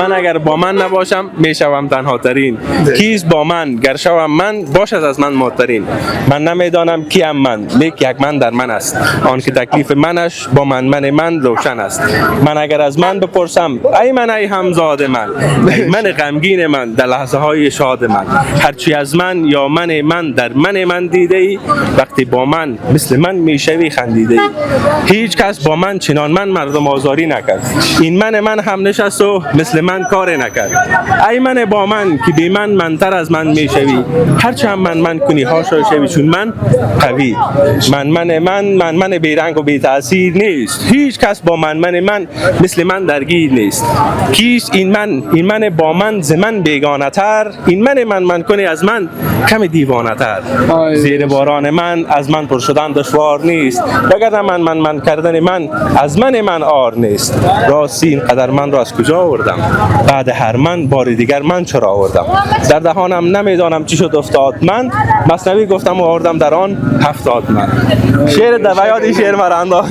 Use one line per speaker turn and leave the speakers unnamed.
من اگر با من نباشم میشوم تنها ترین. کیست با من گر شوم من باشد از من مهمترین. من نمیدانم کیم من لیک یک من در من است. آن که تکلیف منش با من روشن است. من اگر از من بپرسم ای من ای همزاد من، ای من غمگین من در لحظه های شاد من، هرچی از من یا من در من دیده ای، وقتی با من مثل من میشوی خندیده ای. هیچ کس با من چنان من مردم آزاری نکرد. این من هم نشست و مثل من کار نکرد. ای من با من که بی منتر از من میشوی، هرچی هم من کنی هاشا شوی چون من قوی. من بیرنگ و بی تأثیر نیست. هیچ کس با من مثل من درگیر نیست. کیست این من با من ز من بیگانه تر. این من کنی از من کم دیوانه تر. زیر باران من از من پر شدن دشوار نیست، وگرنه من کردن من از من آر نیست. راستی این قدر من را از کجا آوردم، بعد هر من بار دیگر من چرا آوردم. در دهانم نمیدانم چی شد افتاد من، مثنوی گفتم و آوردم در آن 70 من. شعر در یاد این شعر مرا انداخت.